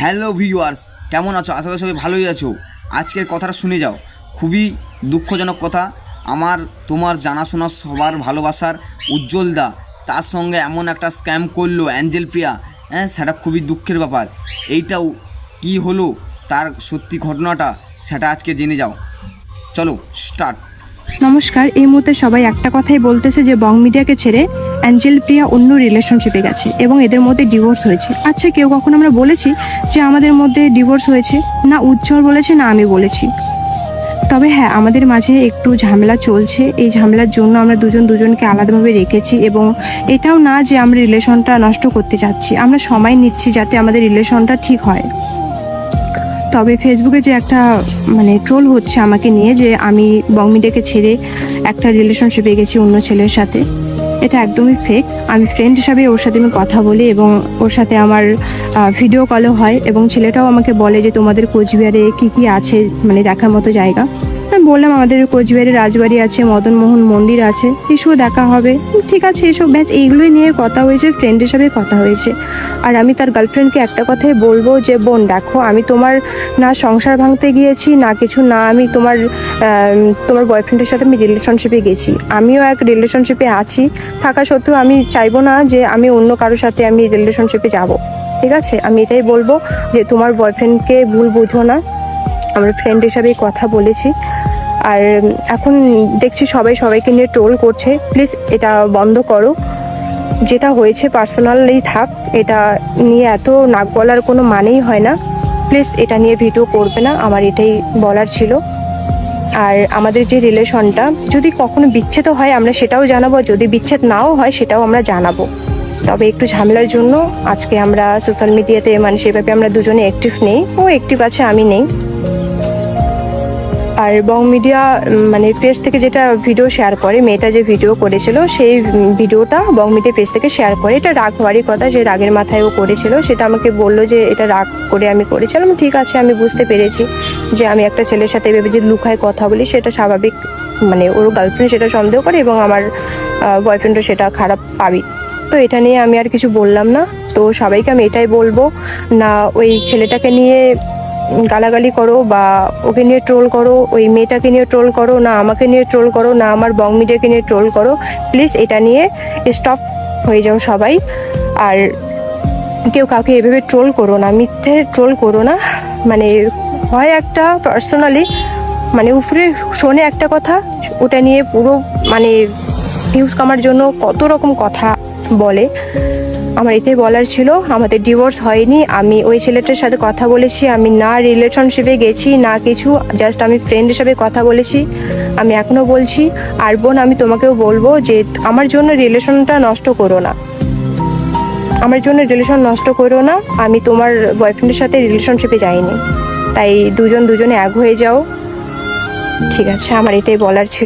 Hello viewers, কেমন আছো? আশা করি সবাই ভালোই আছো। আজকের কথাটা শুনে যাও, খুবই দুঃখজনক কথা। আমার তোমার জানাশোনা সবার ভালোবাসার উজ্জ্বল দা, তার সঙ্গে এমন একটা স্ক্যাম করলো অ্যাঞ্জেল প্রিয়া। সেটা খুবই দুঃখের ব্যাপার। এইটাও কি হলো, তার সত্যি ঘটনাটা সেটা আজকে জেনে যাও। চলো স্টার্ট। নমস্কার। এই মুহূর্তে সবাই একটা কথাই বলতেছে যে বং মিডিয়াকে ছেড়ে অ্যাঞ্জেল প্রিয়া অন্য রিলেশনশিপে গেছে এবং এদের মধ্যে ডিভোর্স হয়েছে। আচ্ছা, কেউ কখন আমরা বলেছি যে আমাদের মধ্যে ডিভোর্স হয়েছে? না উজ্জ্বল বলেছে, না আমি বলেছি। তবে হ্যাঁ, আমাদের মাঝে একটু ঝামেলা চলছে। এই ঝামেলার জন্য আমরা দুজনকে আলাদাভাবে রেখেছি এবং এটাও না যে আমরা রিলেশনটা নষ্ট করতে চাচ্ছি, আমরা সময় নিচ্ছি যাতে আমাদের রিলেশনটা ঠিক হয়। তবে ফেসবুকে যে একটা ট্রোল হচ্ছে আমাকে নিয়ে যে আমি বং মিডিয়াকে ছেড়ে একটা রিলেশনশিপে গেছি অন্য ছেলের সাথে, এটা একদমই ফেক। আমি ফ্রেন্ড হিসাবে ওর সাথে আমি কথা বলি এবং ওর সাথে আমার ভিডিও কলও হয় এবং ছেলেটাও আমাকে বলে যে তোমাদের কোচবিহারে কি কি আছে দেখার মতো জায়গা। আমি বললাম আমাদের কোচবিহারে রাজবাড়ি আছে, মদনমোহন মন্দির আছে, এসবও দেখা হবে। ঠিক আছে, এসব ব্যাস এইগুলোই নিয়ে কথা হয়েছে, ফ্রেন্ড হিসাবে কথা হয়েছে। আর আমি তার গার্লফ্রেন্ডকে একটা কথাই বলবো যে বোন দেখো, আমি তোমার না সংসার ভাঙতে গিয়েছি না কিছু, না আমি তোমার বয়ফ্রেন্ডের সাথে আমি রিলেশনশিপে গেছি। আমিও এক রিলেশনশিপে আছি, থাকা সত্ত্বেও আমি চাইবো না যে আমি অন্য কারোর সাথে আমি রিলেশনশিপে যাব। ঠিক আছে, আমি এটাই বলবো যে তোমার বয়ফ্রেন্ডকে ভুল বুঝো না, আমরা ফ্রেন্ড হিসাবেই কথা বলেছি। আর এখন দেখছি সবাইকে নিয়ে ট্রোল করছে, প্লিজ এটা বন্ধ করো। যেটা হয়েছে পার্সোনালি থাক, এটা নিয়ে এত নাক গলার কোনো মানেই হয় না। প্লিজ এটা নিয়ে ভিডিও করবে না, আমার এটাই বলার ছিল। আর আমাদের যে রিলেশনটা যদি কখনো বিচ্ছেদ হয় আমরা সেটাও জানাবো, যদি বিচ্ছেদ নাও হয় সেটাও আমরা জানাবো। তবে একটু ঝামেলার জন্য আজকে আমরা সোশ্যাল মিডিয়াতে সেভাবে আমরা দুজনে অ্যাক্টিভ নেই, ও অ্যাক্টিভ আছে আমি নেই। আর বং মিডিয়া পেজ থেকে যেটা ভিডিও শেয়ার করে, মেয়েটা যে ভিডিও করেছিল সেই ভিডিওটা বং মিডিয়া পেজ থেকে শেয়ার করে। এটা রাগ হওয়ারই কথা, যে রাগের মাথায় ও করেছিল। সেটা আমাকে বললো যে এটা রাগ করে আমি করেছিলাম। ঠিক আছে, আমি বুঝতে পেরেছি যে আমি একটা ছেলের সাথে ভেবে যে লুকায় কথা বলি সেটা স্বাভাবিক। ওর গার্লফ্রেন্ড সেটা সন্দেহ করে এবং আমার বয়ফ্রেন্ডও সেটা খারাপ পাবি। তো এটা নিয়ে আমি আর কিছু বললাম না। তো সবাইকে আমি এটাই বলবো, না ওই ছেলেটাকে নিয়ে গালাগালি করো বা ওকে নিয়ে ট্রোল করো, ওই মেয়েটাকে নিয়ে ট্রোল করো, না আমাকে নিয়ে ট্রোল করো, না আমার বং মিডিয়াকে নিয়ে ট্রোল করো। প্লিজ এটা নিয়ে স্টপ হয়ে যাও সবাই। আর কেউ কাউকে এভাবে ট্রোল করো না, মিথ্যে ট্রোল করো না। হয় একটা পার্সোনালি উপরে শোনে একটা কথা, ওটা নিয়ে পুরো ভিউজ কামার জন্য কত রকম কথা বলে। আমার এটাই বলার ছিল, আমাদের ডিভোর্স হয়নি। আমি ওই ছেলেটার সাথে কথা বলেছি, আমি না রিলেশনশিপে গেছি না কিছু, জাস্ট আমি ফ্রেন্ড হিসেবে কথা বলেছি। আমি এখনো বলছি। আর বোন, আমি তোমাকেও বলবো যে আমার জন্য রিলেশনটা নষ্ট করো না, আমার জন্য রিলেশন নষ্ট করো না। আমি তোমার বয়ফ্রেন্ডের সাথে রিলেশনশিপে যাইনি, তাই দুজনে এক হয়ে যাও। ঠিক আছে, আমার এটাই বলার ছিল।